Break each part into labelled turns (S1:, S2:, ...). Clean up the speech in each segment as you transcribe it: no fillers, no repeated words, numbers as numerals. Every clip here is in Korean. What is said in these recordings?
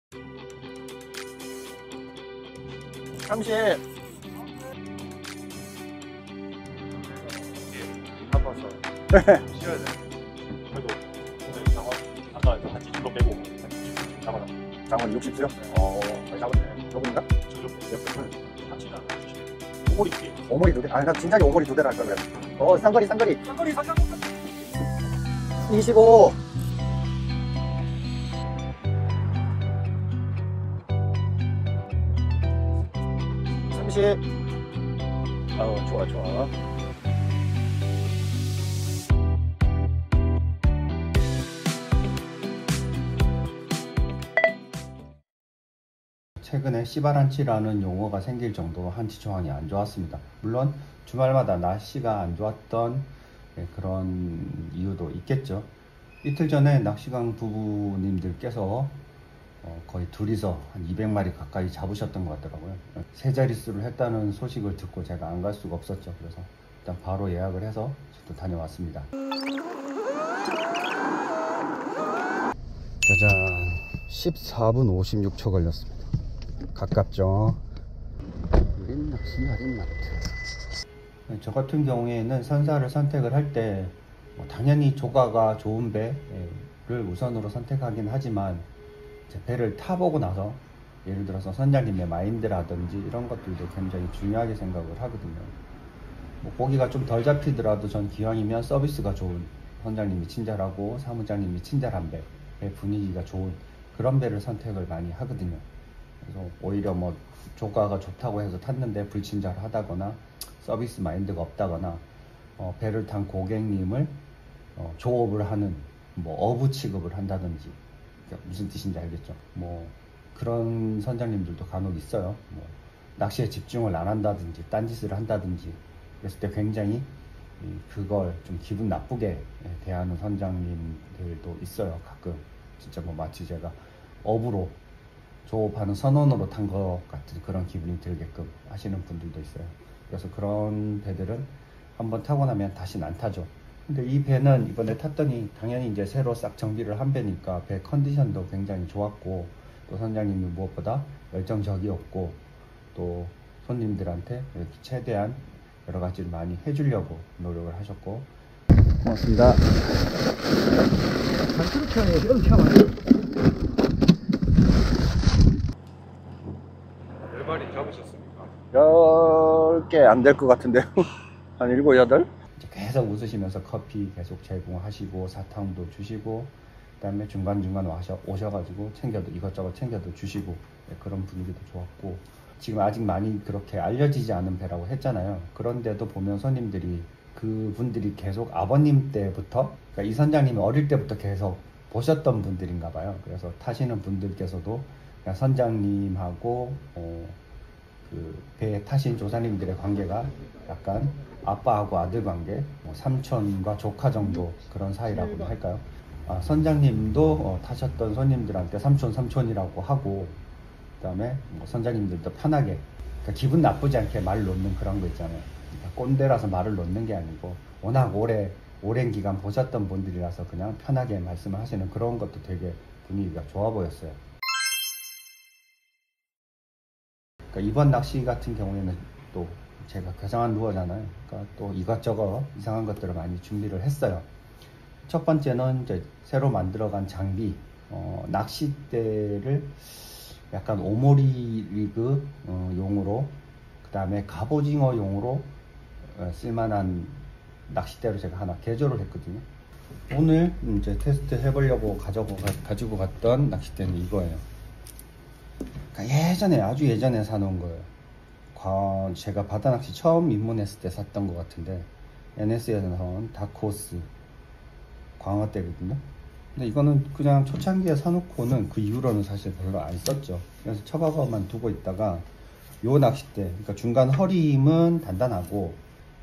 S1: 30. 아팠어.
S2: 쉬어야 돼. 그래도 오늘 장어 아까 한 20kg 빼고 한 60 잡아라.
S1: 장원 60수요? 많이 잡았네. 조금인가?
S2: 같이는 안 주시네. 오모리 게
S1: 오모리 2개? 나 진작에 오모리 2대를 할 걸 그랬어. 쌍거리.
S2: 쌍거리
S1: 25. 30. 좋아.
S3: 최근에 씨바란치라는 용어가 생길 정도로 한치 조항이 안 좋았습니다. 물론 주말마다 날씨가 안 좋았던 그런 이유도 있겠죠. 이틀 전에 낚시강 부부님들께서 거의 둘이서 한 200마리 가까이 잡으셨던 것 같더라고요. 세 자릿수를 했다는 소식을 듣고 제가 안 갈 수가 없었죠. 그래서 일단 바로 예약을 해서 저도 다녀왔습니다. 짜잔, 14분 56초 걸렸습니다. 가깝죠. 우린 낚시 할인마트. 저 같은 경우에는 선사를 선택을 할 때 당연히 조과가 좋은 배를 우선으로 선택하긴 하지만 제 배를 타보고 나서 예를 들어서 선장님의 마인드라든지 이런 것들도 굉장히 중요하게 생각을 하거든요. 고기가 좀 덜 잡히더라도 전 기왕이면 서비스가 좋은, 선장님이 친절하고 사무장님이 친절한 배 분위기가 좋은 그런 배를 선택을 많이 하거든요. 그래서 오히려 조과가 좋다고 해서 탔는데 불친절하다거나 서비스 마인드가 없다거나 배를 탄 고객님을 조업을 하는 어부 취급을 한다든지, 무슨 뜻인지 알겠죠? 그런 선장님들도 간혹 있어요. 낚시에 집중을 안 한다든지 딴짓을 한다든지 그랬을 때 굉장히 그걸 좀 기분 나쁘게 대하는 선장님들도 있어요. 가끔 진짜 마치 제가 어부로 조업하는 선원으로 탄 것 같은 그런 기분이 들게끔 하시는 분들도 있어요. 그래서 그런 배들은 한번 타고 나면 다시는 안 타죠. 근데 이 배는 이번에 탔더니 당연히 이제 새로 싹 정비를 한 배니까 배 컨디션도 굉장히 좋았고, 또 선장님이 무엇보다 열정적이었고, 또 손님들한테 이렇게 최대한 여러 가지를 많이 해주려고 노력을 하셨고. 고맙습니다.
S1: 그렇게 하네. 이렇게 하면.
S2: 몇 마리 잡으셨습니까?
S1: 10개 안 될 것 같은데요. 한 7, 8?
S3: 계속 웃으시면서 커피 계속 제공하시고 사탕도 주시고, 그 다음에 중간중간 오셔가지고 이것저것 챙겨도 주시고, 그런 분위기도 좋았고, 지금 아직 많이 그렇게 알려지지 않은 배라고 했잖아요. 그런데도 보면 손님들이 그분들이 계속 아버님 때부터, 그러니까 이 선장님이 어릴 때부터 계속 보셨던 분들인가 봐요. 그래서 타시는 분들께서도 그냥 선장님하고 그 배에 타신 조사님들의 관계가 약간 아빠하고 아들 관계, 삼촌과 조카 정도 그런 사이라고 할까요? 선장님도 타셨던 손님들한테 삼촌이라고 하고, 그 다음에 선장님들도 편하게, 그러니까 기분 나쁘지 않게 말 놓는 그런 거 있잖아요. 그러니까 꼰대라서 말을 놓는 게 아니고 워낙 오랜 기간 보셨던 분들이라서 그냥 편하게 말씀을 하시는 그런 것도 되게 분위기가 좋아 보였어요. 그러니까 이번 낚시 같은 경우에는 또 제가 괴상한 루어잖아요. 그러니까 또 이것저것 이상한 것들을 많이 준비를 했어요. 첫 번째는 이제 새로 만들어간 장비, 낚싯대를 약간 오모리 리그 용으로, 그 다음에 갑오징어 용으로 쓸만한 낚싯대로 제가 하나 개조를 했거든요. 오늘 이제 테스트 해보려고 가지고 갔던 낚싯대는 이거예요. 그러니까 아주 예전에 사놓은 거예요. 제가 바다낚시 처음 입문했을 때 샀던 것 같은데, NS에서 나온 다크호스 광어대거든요. 근데 이거는 그냥 초창기에 사놓고는 그 이후로는 사실 별로 안 썼죠. 그래서 처박아만 두고 있다가 요 낚싯대, 그러니까 중간 허리임은 단단하고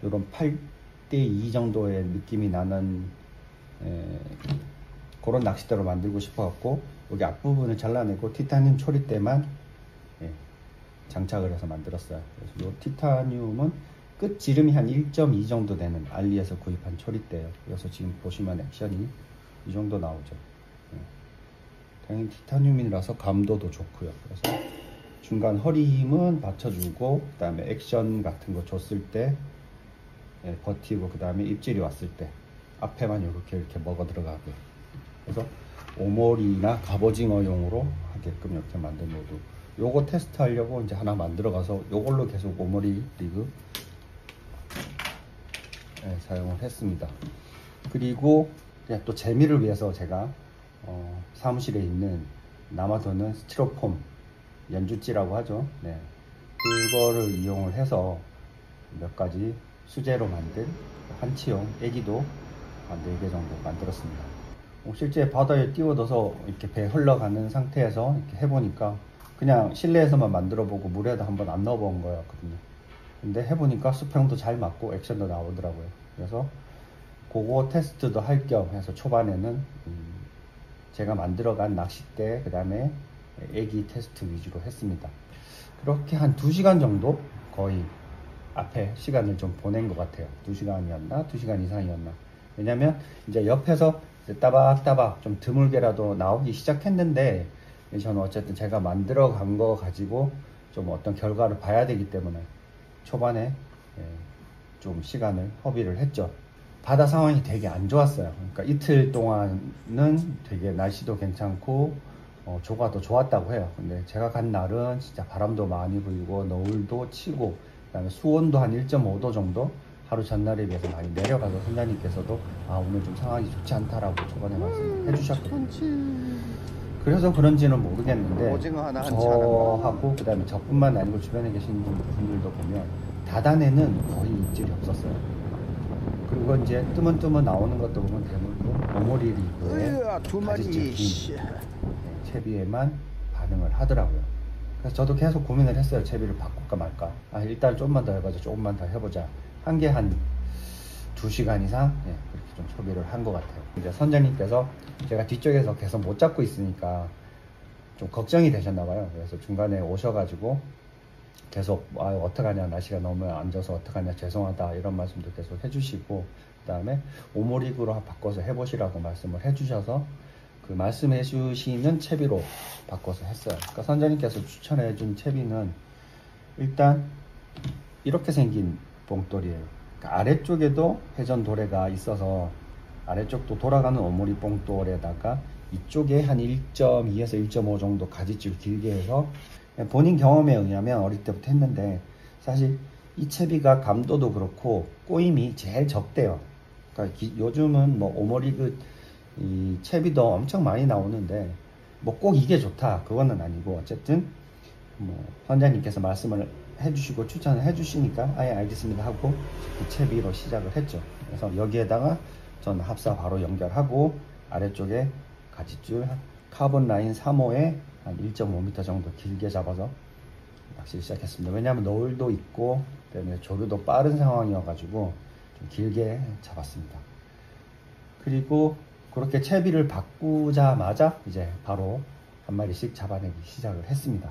S3: 요런 8:2 정도의 느낌이 나는 그런 낚싯대로 만들고 싶어 갖고 여기 앞부분을 잘라내고 티타늄 초리대만 장착을 해서 만들었어요. 그래서 이 티타늄은 끝 지름이 한 1.2 정도 되는 알리에서 구입한 초리대예요. 그래서 지금 보시면 액션이 이 정도 나오죠. 당연히 티타늄이라서 감도도 좋고요. 그래서 중간 허리 힘은 받쳐주고, 그 다음에 액션 같은 거 줬을 때 버티고, 그 다음에 입질이 왔을 때 앞에만 이렇게 먹어 들어가게. 그래서 오모리나 갑오징어용으로 하게끔 이렇게 만든 노드. 요거 테스트 하려고 이제 하나 만들어 가서 요걸로 계속 오모리 리그 사용을 했습니다. 그리고 또 재미를 위해서 제가 사무실에 있는 남아도는 스티로폼 연주찌라고 하죠. 네. 그거를 이용을 해서 몇 가지 수제로 만든 한치용 애기도 한 4개 정도 만들었습니다. 실제 바다에 띄워둬서 이렇게 배 흘러가는 상태에서 이렇게 해보니까 그냥 실내에서만 만들어 보고 물에다 한번 안 넣어 본 거였거든요. 근데 해보니까 수평도 잘 맞고 액션도 나오더라고요. 그래서 그거 테스트도 할 겸 해서 초반에는 제가 만들어간 낚싯대, 그 다음에 애기 테스트 위주로 했습니다. 그렇게 한 2시간 정도 거의 앞에 시간을 좀 보낸 것 같아요. 2시간이었나? 2시간 이상이었나? 왜냐면 이제 옆에서 이제 따박따박 좀 드물게라도 나오기 시작했는데, 저는 어쨌든 제가 만들어 간 거 가지고 좀 어떤 결과를 봐야 되기 때문에 초반에 좀 시간을 허비를 했죠. 바다 상황이 되게 안 좋았어요. 그러니까 이틀 동안은 되게 날씨도 괜찮고 조과도 좋았다고 해요. 근데 제가 간 날은 진짜 바람도 많이 불고 너울도 치고, 그다음에 수온도 한 1.5도 정도 하루 전날에 비해서 많이 내려가서 선장님께서도 오늘 좀 상황이 좋지 않다라고 초반에 말씀을 해주셨거든요. 그래서 그런지는 모르겠는데
S1: 오징어 하나 한치
S3: 저하고 그 다음에 저뿐만 아니고 주변에 계신 분들도 보면 다단에는 거의 입질이 없었어요. 그리고 이제 뜨문뜨문 나오는 것도 보면 대부분 오모리 리그에
S1: 두 마리
S3: 채비에만 반응을 하더라고요. 그래서 저도 계속 고민을 했어요. 채비를 바꿀까 말까. 일단 조금만 더 해보자, 조금만 더 해보자. 한 게 한 2시간 이상 그렇게 좀 소비를 한 것 같아요. 이제 선장님께서 제가 뒤쪽에서 계속 못 잡고 있으니까 좀 걱정이 되셨나 봐요. 그래서 중간에 오셔가지고 계속 어떡하냐, 날씨가 너무 안 좋아서 어떡하냐, 죄송하다 이런 말씀도 계속 해주시고, 그 다음에 오모리그로 바꿔서 해보시라고 말씀을 해주셔서 그 말씀해 주시는 채비로 바꿔서 했어요. 그러니까 선장님께서 추천해 준 채비는 일단 이렇게 생긴 뽕돌이에요. 그러니까 아래쪽에도 회전 도래가 있어서 아래쪽도 돌아가는 오모리 뽕돌에다가 이쪽에 한 1.2에서 1.5 정도 가지줄 길게 해서, 본인 경험에 의하면 어릴 때부터 했는데 사실 이 채비가 감도도 그렇고 꼬임이 제일 적대요. 그러니까 요즘은 뭐 오모리그 이 채비도 엄청 많이 나오는데 뭐 꼭 이게 좋다 그거는 아니고, 어쨌든 뭐 선장님께서 말씀을 해주시고 추천을 해주시니까 알겠습니다 하고 그 채비로 시작을 했죠. 그래서 여기에다가 저는 합사 바로 연결하고 아래쪽에 가지줄 카본 라인 3호에 한 1.5m 정도 길게 잡아서 낚시를 시작했습니다. 왜냐하면 너울도 있고 그다음에 조류도 빠른 상황이어가지고 좀 길게 잡았습니다. 그리고 그렇게 채비를 바꾸자마자 이제 바로 한 마리씩 잡아내기 시작을 했습니다.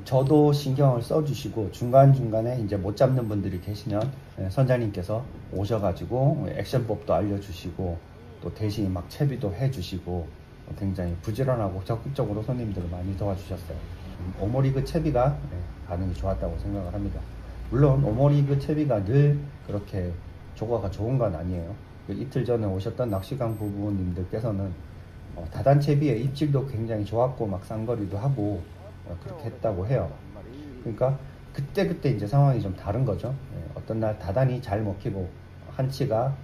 S3: 저도 신경을 써주시고 중간중간에 이제 못 잡는 분들이 계시면 선장님께서 오셔가지고 액션법도 알려주시고 또 대신 막 채비도 해주시고 굉장히 부지런하고 적극적으로 손님들을 많이 도와주셨어요. 오모리그 채비가 반응이 좋았다고 생각을 합니다. 물론 오모리그 채비가 늘 그렇게 조과가 좋은 건 아니에요. 이틀 전에 오셨던 낚시강 부부님들께서는 다단 채비의 입질도 굉장히 좋았고 막 쌍거리도 하고 그렇게 했다고 해요. 그러니까 그때 이제 상황이 좀 다른 거죠. 어떤 날 다단이 잘 먹히고 한치가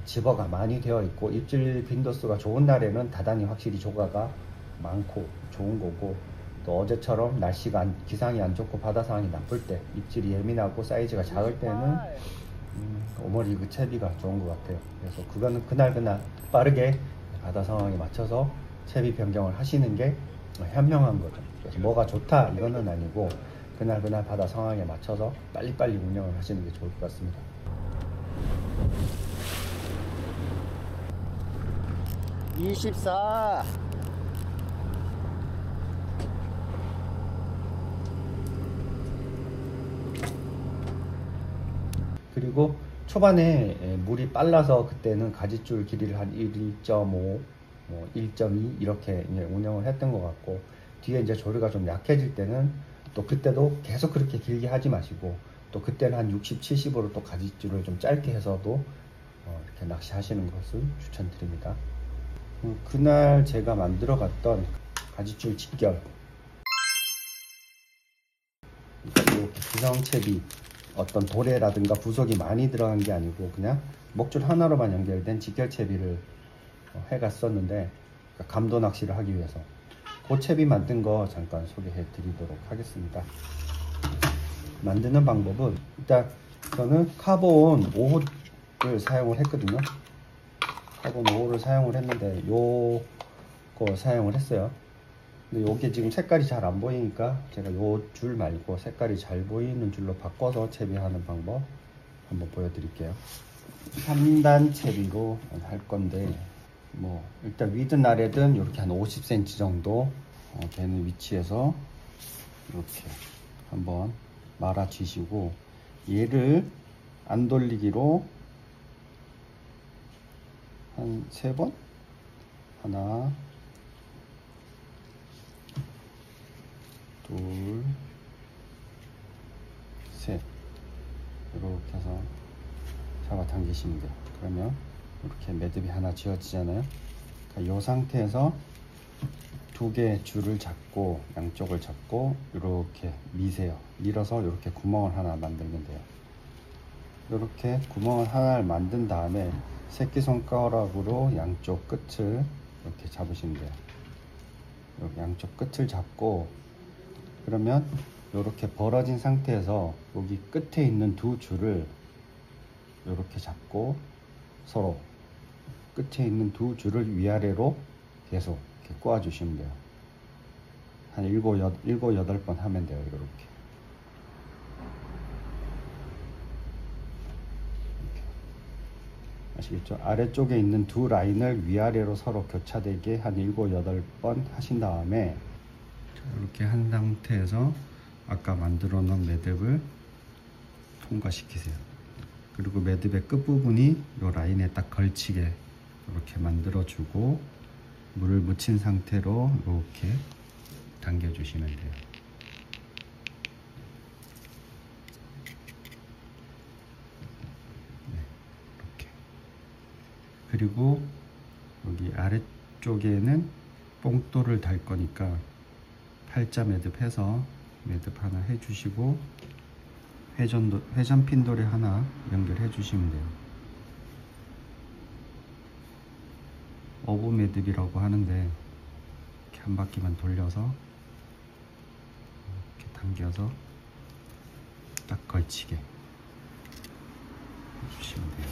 S3: 집어가 많이 되어 있고 입질 빈도수가 좋은 날에는 다단이 확실히 조과가 많고 좋은 거고, 또 어제처럼 날씨가 기상이 안 좋고 바다 상황이 나쁠 때 입질이 예민하고 사이즈가 작을 때는 오모리그 채비가 좋은 것 같아요. 그래서 그거는 그날 빠르게 바다 상황에 맞춰서 채비 변경을 하시는 게 현명한 거죠. 그래서 뭐가 좋다 이거는 아니고 그날 바다 상황에 맞춰서 빨리빨리 운영을 하시는 게 좋을 것 같습니다.
S1: (24)
S3: 그리고 초반에 물이 빨라서 그때는 가지줄 길이를 한 1.5 뭐 1.2 이렇게 이제 운영을 했던 것 같고, 뒤에 이제 조류가 좀 약해질 때는 또 그때도 계속 그렇게 길게 하지 마시고, 또 그때는 한 60, 70으로 또 가지줄을 좀 짧게 해서도 이렇게 낚시하시는 것을 추천드립니다. 그날 제가 만들어 갔던 가지줄 직결, 이렇게 기성채비, 어떤 도래라든가 부속이 많이 들어간 게 아니고 그냥 목줄 하나로만 연결된 직결채비를 해갔었는데, 감도 낚시를 하기 위해서 그 채비 만든 거 잠깐 소개해 드리도록 하겠습니다. 만드는 방법은, 일단 저는 카본 5호를 사용을 했거든요. 카본 5호를 사용을 했는데 요거 사용을 했어요. 근데 요게 지금 색깔이 잘 안 보이니까 제가 요 줄 말고 색깔이 잘 보이는 줄로 바꿔서 채비하는 방법 한번 보여드릴게요. 3단 채비로 할 건데, 뭐 일단 위든 아래든 이렇게 한 50cm 정도 되는 위치에서 이렇게 한번 말아 주시고, 얘를 안 돌리기로 한 3번, 하나, 둘, 셋, 이렇게 해서 잡아당기시면 돼요. 그러면 이렇게 매듭이 하나 지어지잖아요. 그러니까 이 상태에서 2개의 줄을 잡고 양쪽을 잡고 이렇게 미세요. 밀어서 이렇게 구멍을 하나 만들면 돼요. 이렇게 구멍을 하나를 만든 다음에 새끼손가락으로 양쪽 끝을 이렇게 잡으시면 돼요. 이렇게 양쪽 끝을 잡고, 그러면 이렇게 벌어진 상태에서 여기 끝에 있는 2 줄을 이렇게 잡고 서로 끝에 있는 2 줄을 위아래로 계속 이렇게 꼬아 주시면 돼요. 한 7, 8번 하면 돼요. 이렇게. 아시겠죠? 아래쪽에 있는 2 라인을 위아래로 서로 교차되게 한 7, 8번 하신 다음에 이렇게 한 상태에서 아까 만들어 놓은 매듭을 통과시키세요. 그리고 매듭의 끝부분이 이 라인에 딱 걸치게 이렇게 만들어 주고, 물을 묻힌 상태로 이렇게 당겨 주시면 돼요. 네, 이렇게. 그리고 여기 아래쪽에는 뽕돌을 달 거니까 팔자 매듭해서 매듭 하나 해주시고, 회전 핀돌에 하나 연결해 주시면 돼요. 어부 매듭이라고 하는데, 이렇게 한 바퀴만 돌려서 이렇게 당겨서 딱 걸치게 해주시면 돼요.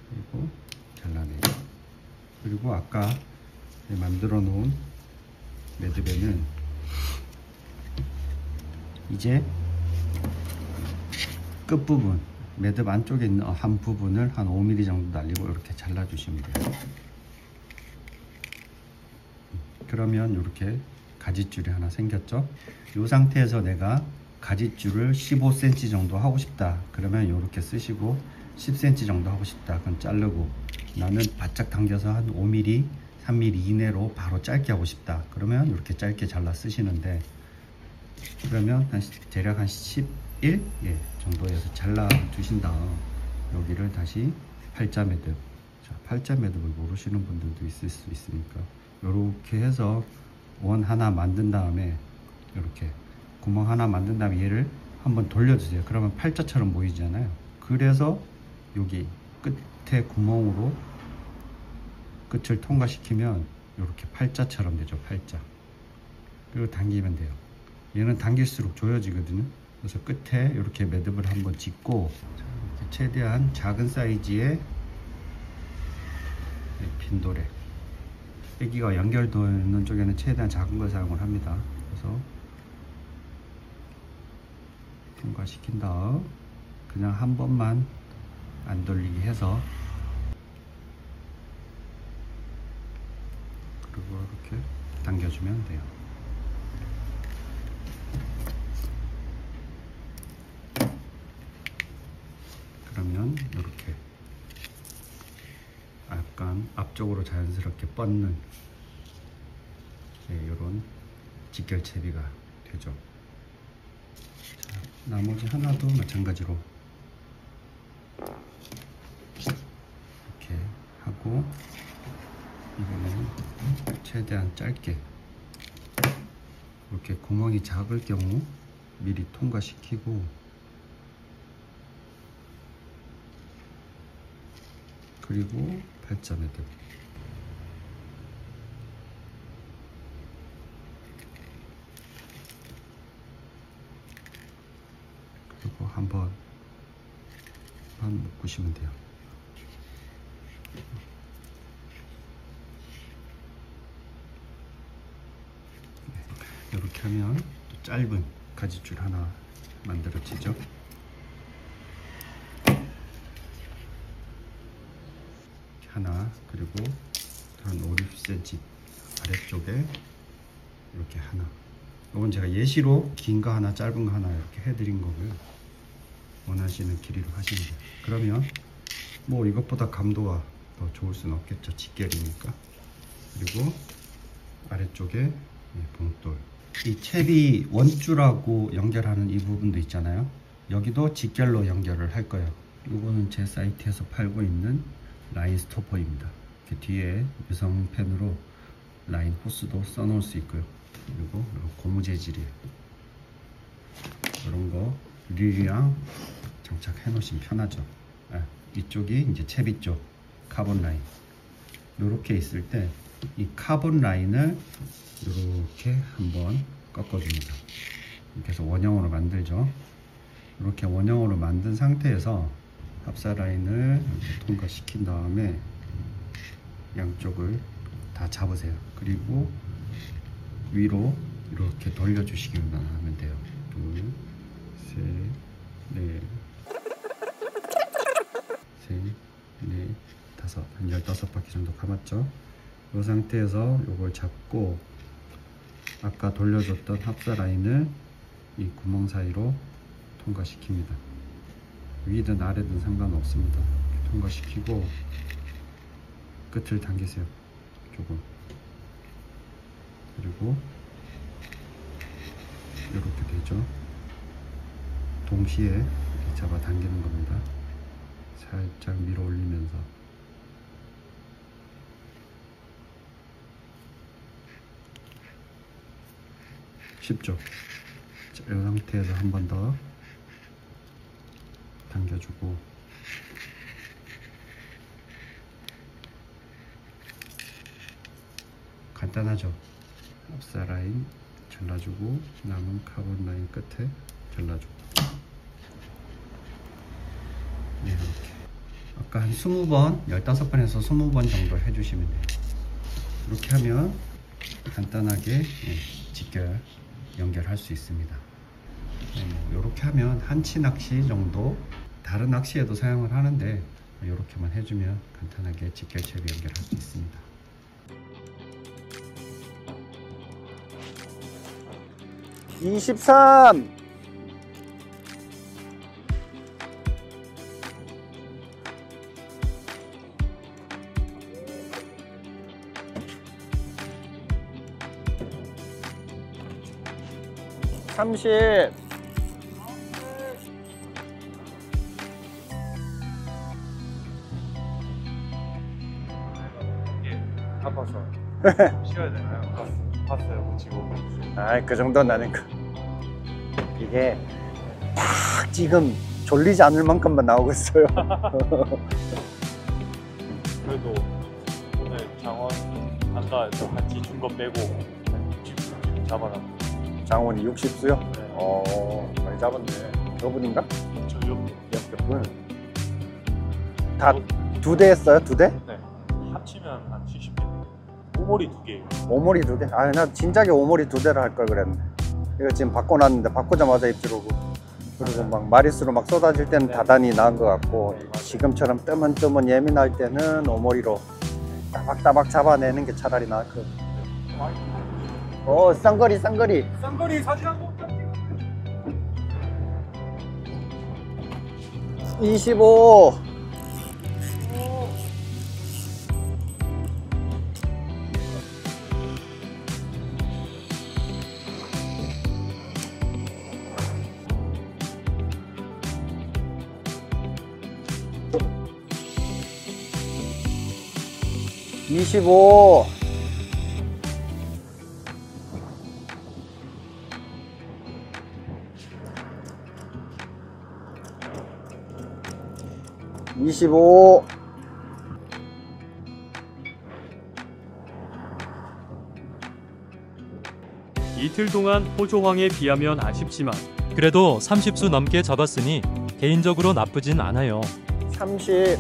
S3: 그리고 잘라내고, 그리고 아까 만들어 놓은 매듭에는 이제 끝부분, 매듭 안쪽에 있는 한 부분을 한 5mm 정도 날리고 이렇게 잘라주시면 돼요. 그러면 이렇게 가지줄이 하나 생겼죠. 이 상태에서 내가 가지줄을 15cm 정도 하고 싶다 그러면 이렇게 쓰시고, 10cm 정도 하고 싶다 그럼 자르고, 나는 바짝 당겨서 한 5mm, 3mm 이내로 바로 짧게 하고 싶다 그러면 이렇게 짧게 잘라 쓰시는데, 그러면 대략 한 11 정도에서 잘라 주신 다음 여기를 다시 팔자 매듭, 팔자 매듭을 모르시는 분들도 있을 수 있으니까 이렇게 해서 원 하나 만든 다음에 이렇게 구멍 하나 만든 다음에 얘를 한번 돌려주세요. 그러면 팔자처럼 보이잖아요. 그래서 여기 끝에 구멍으로 끝을 통과시키면 이렇게 팔자처럼 되죠. 팔자. 그리고 당기면 돼요. 얘는 당길수록 조여지거든요. 그래서 끝에 이렇게 매듭을 한번 짓고, 이렇게 최대한 작은 사이즈의 핀도레, 여기가 연결되어 있는 쪽에는 최대한 작은 걸 사용을 합니다. 그래서 통과시킨 다음 그냥 한 번만 안 돌리게 해서, 그리고 이렇게 당겨주면 돼요. 그러면 이렇게 약간 앞쪽으로 자연스럽게 뻗는 이런 직결채비가 되죠. 자, 나머지 하나도 마찬가지로 이렇게 하고, 이거는 최대한 짧게 이렇게 구멍이 작을 경우 미리 통과시키고, 그리고 발점에 대고 그리고 한번 묶으시면 돼요. 이렇게 하면 또 짧은 가지줄 하나 만들어지죠. 하나, 그리고 한 5-6cm 아래쪽에 이렇게 하나. 이건 제가 예시로 긴 거 하나, 짧은 거 하나 이렇게 해드린 거고요. 원하시는 길이로 하시면 돼요. 그러면 뭐 이것보다 감도가 더 좋을 수는 없겠죠. 직결이니까. 그리고 아래쪽에 봉돌. 이 채비 원줄하고 연결하는 이 부분도 있잖아요. 여기도 직결로 연결을 할 거예요. 이거는 제 사이트에서 팔고 있는 라인 스토퍼입니다. 뒤에 유성펜으로 라인 호스도 써놓을 수 있고요. 그리고 고무 재질이에요. 이런 거 릴이랑 장착해 놓으시면 편하죠. 이쪽이 이제 채비 쪽 카본 라인. 이렇게 있을 때 이 카본 라인을 이렇게 한번 꺾어줍니다. 이렇게 해서 원형으로 만들죠. 이렇게 원형으로 만든 상태에서 합사 라인을 이렇게 통과시킨 다음에 양쪽을 다 잡으세요. 그리고 위로 이렇게 돌려주시기만 하면 돼요. 둘, 셋, 넷, 셋, 넷, 다섯. 한 15바퀴 정도 감았죠. 이 상태에서 이걸 잡고 아까 돌려줬던 합사 라인을 이 구멍 사이로 통과시킵니다. 위든 아래든 상관없습니다. 통과시키고 끝을 당기세요. 조금. 그리고 이렇게 되죠. 동시에 이렇게 잡아 당기는 겁니다. 살짝 밀어 올리면서. 쉽죠? 자, 이 상태에서 한 번 더 당겨주고, 간단하죠? 합사 라인 잘라주고 남은 카본 라인 끝에 잘라주고. 네, 이렇게 아까 한 20번, 15번에서 20번 정도 해주시면 돼요. 이렇게 하면 간단하게 직결 연결할 수 있습니다. 이렇게 하면 한치 낚시 정도, 다른 낚시에도 사용을 하는데 이렇게만 해주면 간단하게 직결채비 연결할 수 있습니다.
S1: (23) (30)
S2: 이게 아파서 쉬어야 되나요? 봤어요, 붙이고.
S1: 아이, 그 정도는 아니까. 이게 딱 지금 졸리지 않을 만큼만 나오고 있어요.
S2: 그래도 오늘 장원 안가에서 같이 준 거 빼고 한 60수 잡아놨고.
S1: 장원이 60수요?
S2: 네.
S1: 많이 잡았네. 여분인가?
S2: 저 옆에.
S1: 여분. 다 2대 했어요? 2대?
S2: 네. 합치면 한 70개. 오모리 2개.
S1: 오모리 2대? 아, 나 진작에 오모리 2대를 할 걸 그랬네. 이거 지금 바꿔놨는데 바꾸자마자 입질 오고, 그리고 막 마리수로 막 쏟아질 때는 다단이 나은 것 같고, 지금처럼 뜨문뜨문 예민할 때는 오모리로 따박따박 잡아내는 게 차라리 나을 것 같아요. 쌍거리 쌍거리.
S2: 쌍거리 사진 한 번.
S1: 25. 25. 25.
S2: 이틀 동안 호조황에 비하면 아쉽지만
S4: 그래도 30수 넘게 잡았으니 개인적으로 나쁘진 않아요.
S1: 30.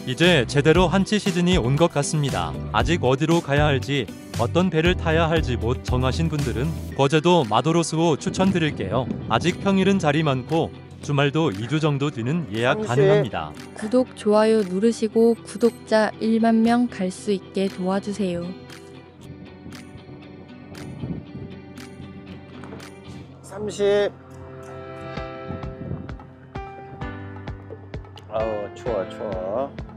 S4: 이제 제대로 한치 시즌이 온 것 같습니다. 아직 어디로 가야 할지 어떤 배를 타야 할지 못 정하신 분들은 거제도 마도로스호 추천드릴게요. 아직 평일은 자리 많고 주말도 2주 정도 뒤는 예약
S1: 30.
S4: 가능합니다.
S5: 구독, 좋아요 누르시고 구독자 1만 명 갈 수 있게 도와주세요.
S1: 30. 아우, 추워.